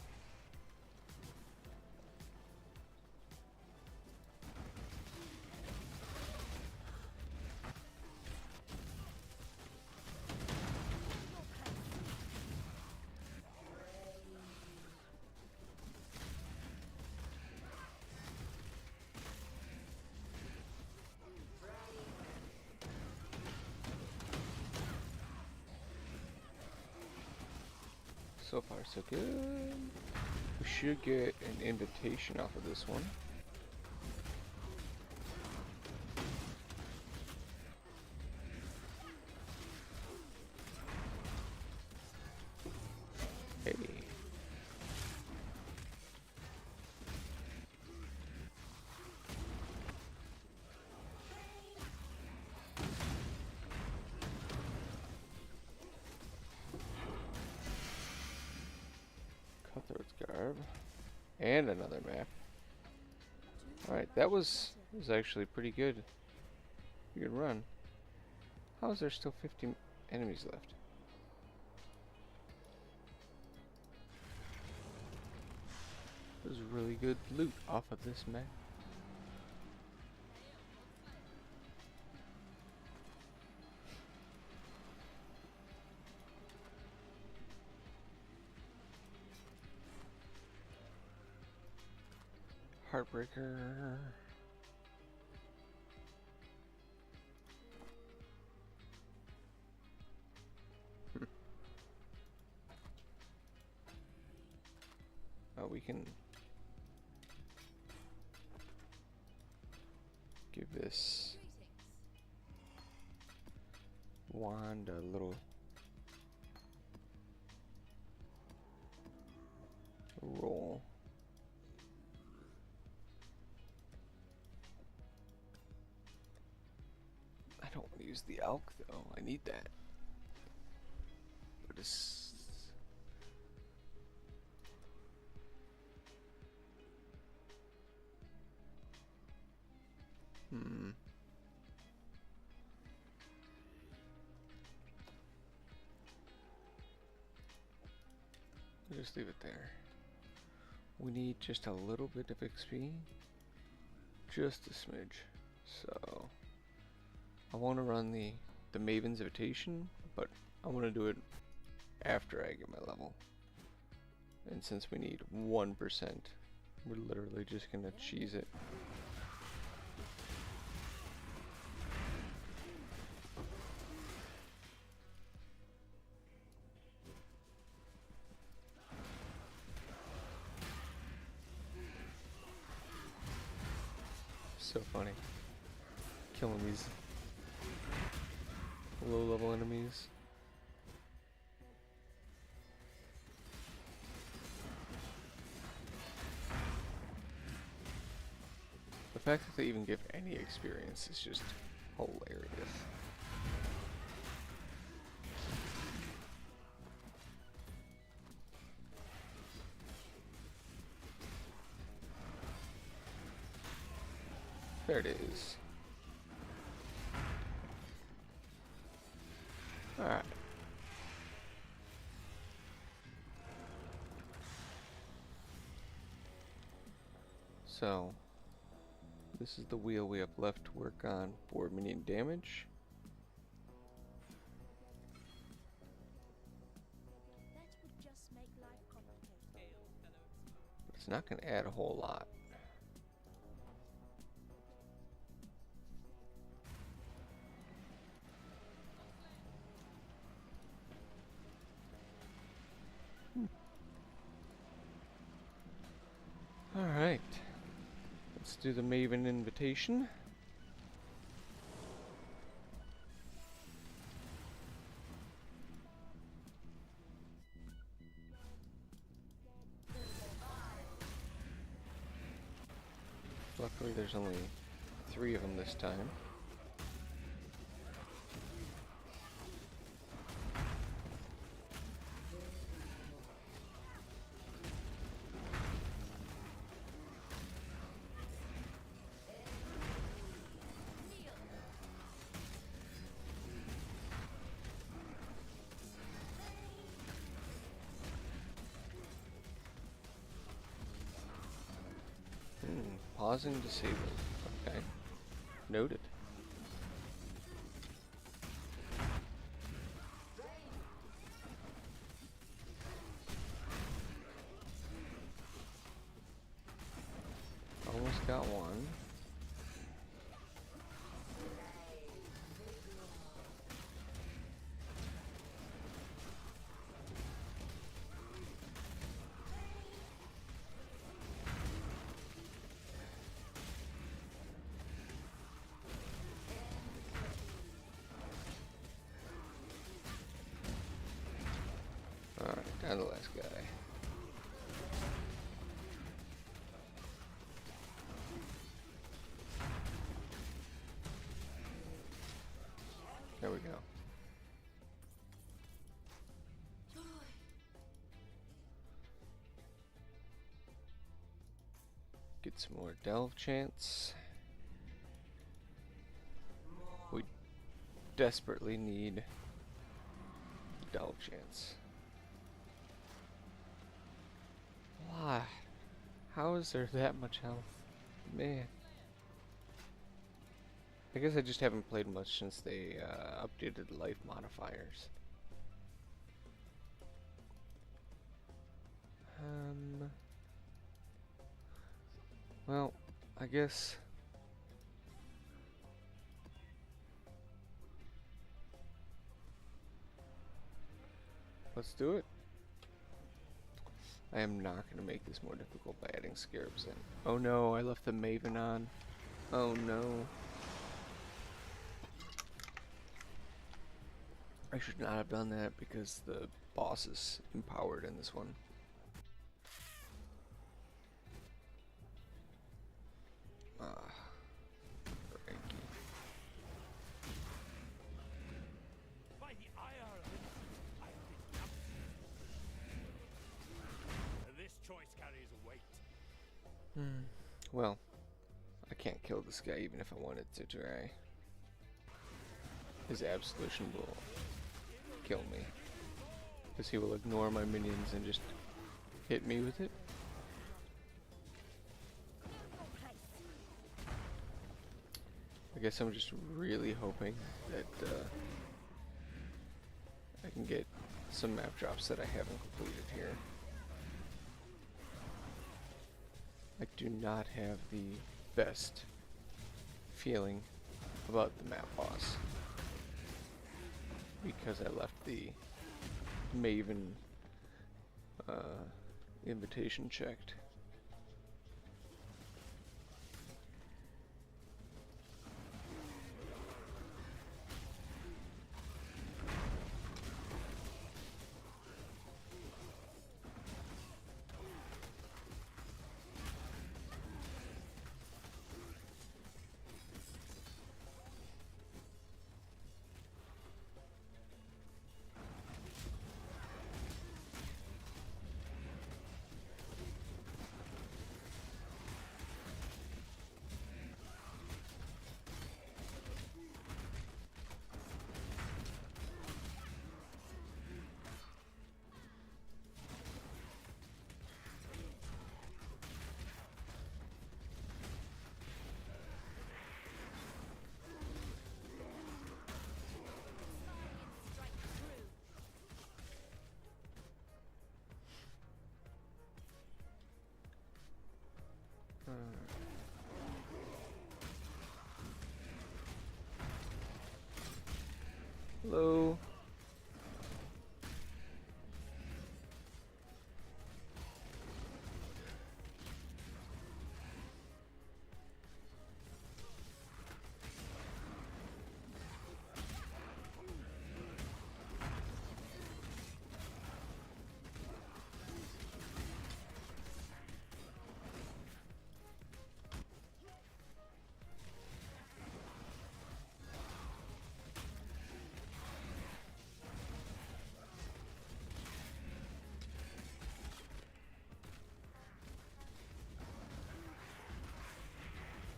Speaker 1: So far so good. We should get an invitation off of this one. Hey. Cutthroat's Garb. And another map. Alright, that was actually pretty good. Good run. How is there still 50 enemies left? There's really good loot off of this map. Heartbreaker. Oh, we can give this wand a little roll. I don't want to use the elk though. I need that. But it's just leave it there. We need just a little bit of XP. Just a smidge. So I want to run the Maven's Invitation, but I want to do it after I get my level. And since we need 1%, we're literally just gonna cheese it. So funny. Killing these low-level enemies. The fact that they even give any experience is just hilarious. There it is. Alright. So, this is the wheel we have left to work on for minion damage.
Speaker 2: That would just make life complicated.
Speaker 1: But it's not going to add a whole lot. Alright. Let's do the Maven invitation. Luckily there's only 3 of them this time. Pausing disabled. Okay. Noted. Almost got one. Alright, down to the last guy. There we go. Get some more delve chance. We desperately need delve chance. Why? How is there that much health? Man. I guess I just haven't played much since they updated the life modifiers. Well, I guess let's do it. I am not going to make this more difficult by adding scarabs in. Oh no, I left the Maven on. Oh no. I should not have done that because the boss is empowered in this one. Cranky.
Speaker 4: By the ire of it, I did not. This choice carries weight.
Speaker 1: Well, I can't kill this guy even if I wanted to try. His absolution will kill me. Because he will ignore my minions and just hit me with it. I guess I'm just really hoping that I can get some map drops that I haven't completed here. I do not have the best feeling about the map boss because I left the Maven invitation checked. Hello.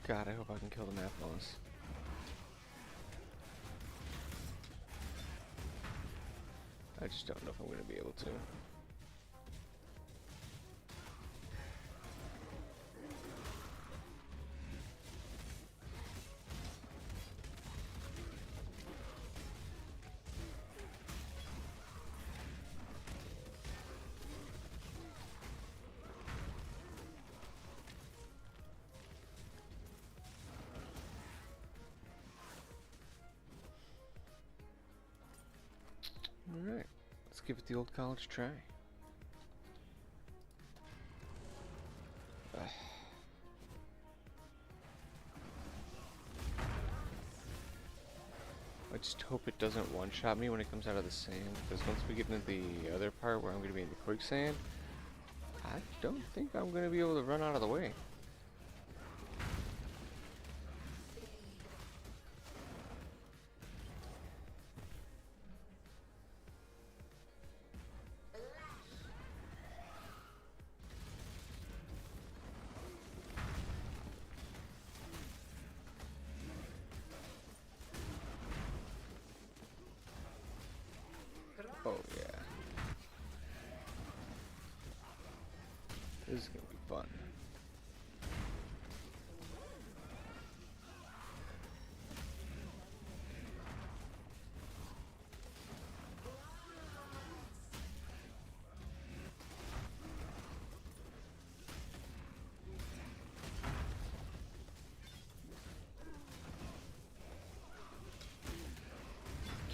Speaker 1: God, I hope I can kill the map boss. I just don't know if I'm going to be able to. Alright, let's give it the old college try. I just hope it doesn't one-shot me when it comes out of the sand, because once we get into the other part where I'm going to be in the quicksand, I don't think I'm going to be able to run out of the way. Oh yeah. This is gonna be fun.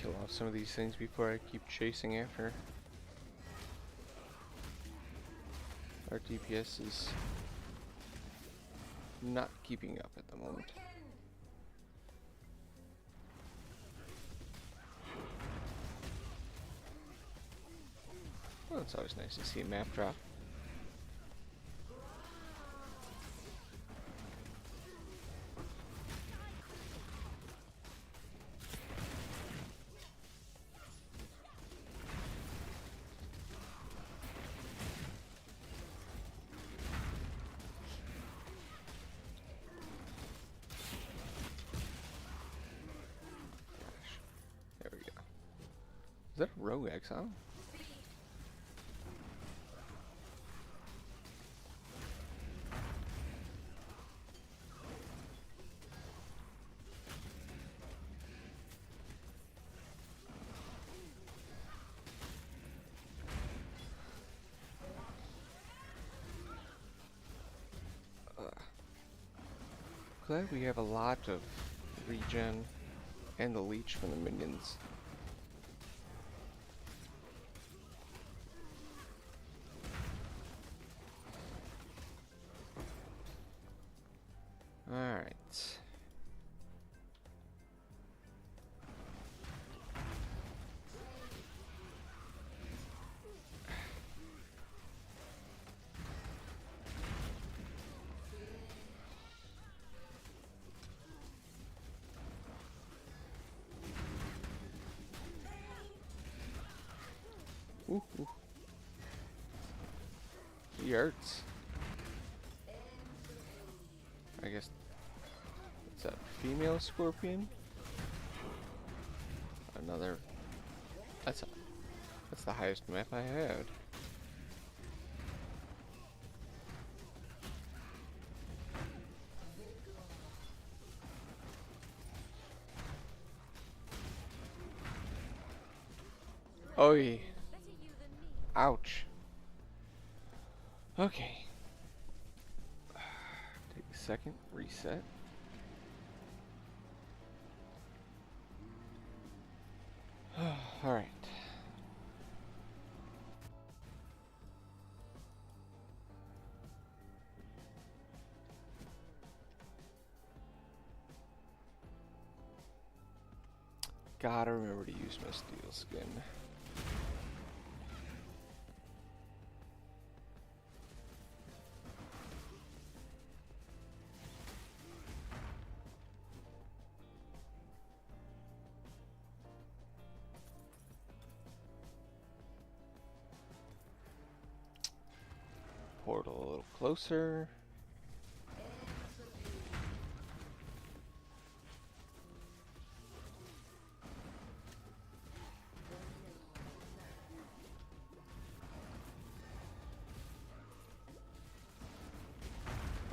Speaker 1: Kill off some of these things before I keep chasing after. Our DPS is not keeping up at the moment. Well, it's always nice to see a map drop. There we go. Is that a rogue exile? Glad we have a lot of regen and the leech from the minions. Alright. Ooh, ooh. He hurts. I guess it's a female scorpion. Another. That's the highest map I had. Oi. Ouch. Okay. second reset. Alright. Gotta remember to use my steel skin. Portal a little closer.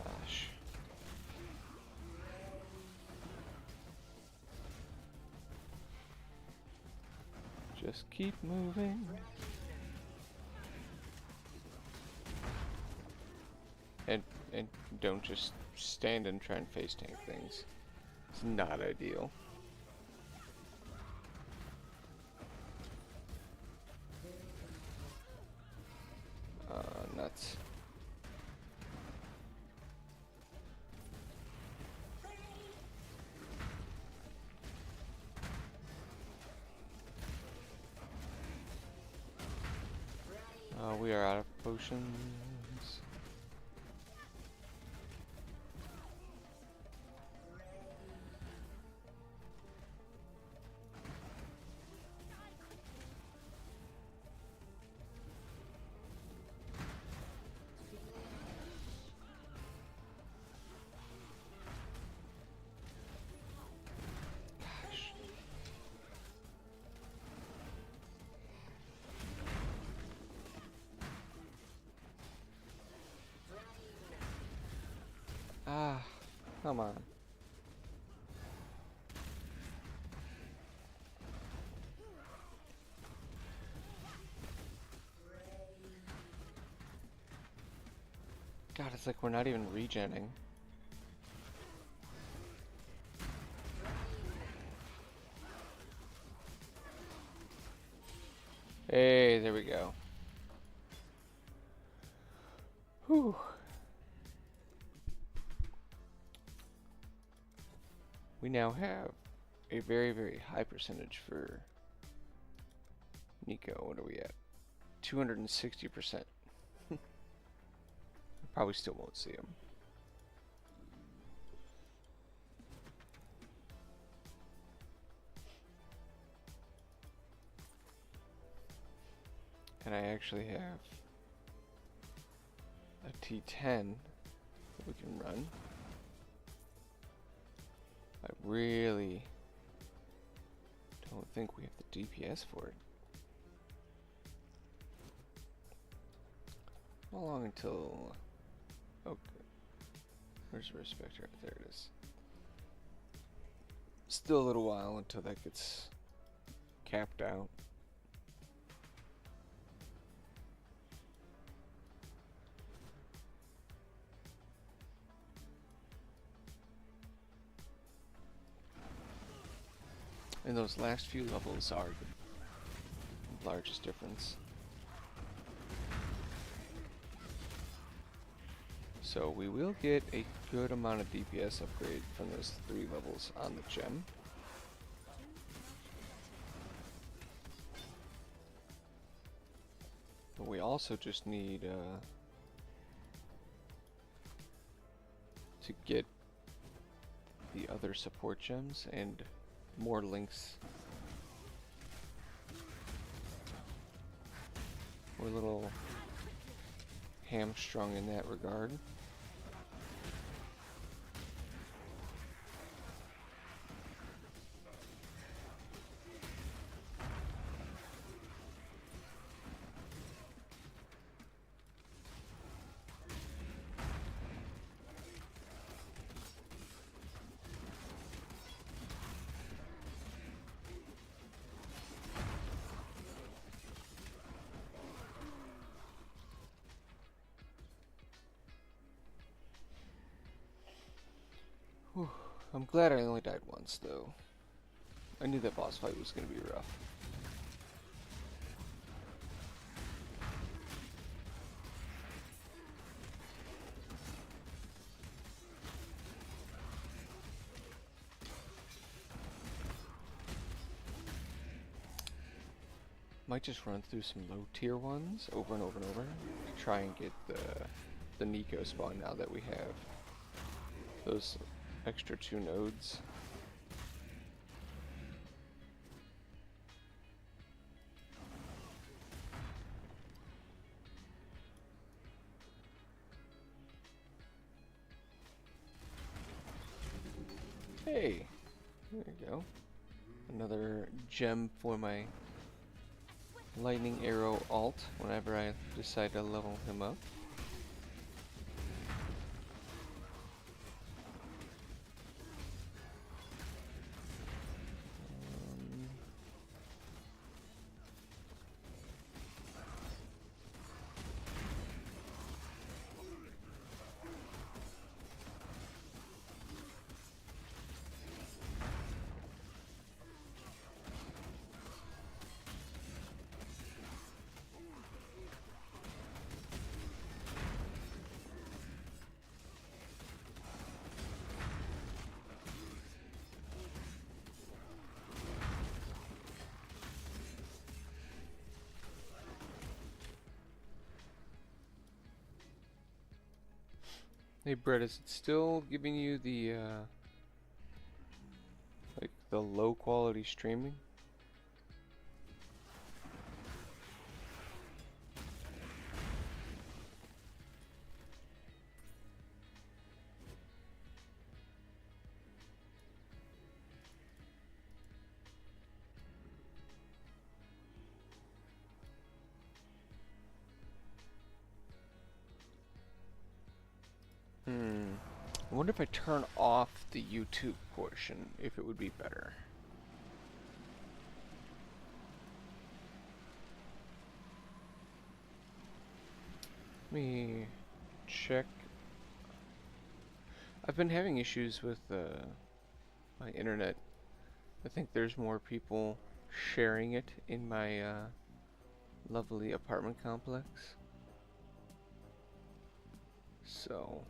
Speaker 1: Gosh. Just keep moving. And don't just stand and try and face tank things. It's not ideal. Nuts. We are out of potions. Ah, come on. God, it's like we're not even regenning. Hey, there we go. Whew. We now have a very, very high percentage for Nico. What are we at? 260%. Probably still won't see him. And I actually have a T10 that we can run. I really don't think we have the DPS for it. How long until... Okay. Where's the Spectre? There it is. Still a little while until that gets capped out. And those last few levels are the largest difference. So we will get a good amount of DPS upgrade from those 3 levels on the gem. But we also just need to get the other support gems and more links. We're a little hamstrung in that regard. I'm glad I only died once, though. I knew that boss fight was going to be rough. Might just run through some low tier ones over and over and over to try and get the Nico spawn now that we have those extra 2 nodes. Hey, there you go. Another gem for my lightning arrow alt whenever I decide to level him up. Hey Brett, is it still giving you the like the low quality streaming? I wonder if I turn off the YouTube portion, if it would be better. Let me check. I've been having issues with my internet. I think there's more people sharing it in my lovely apartment complex. So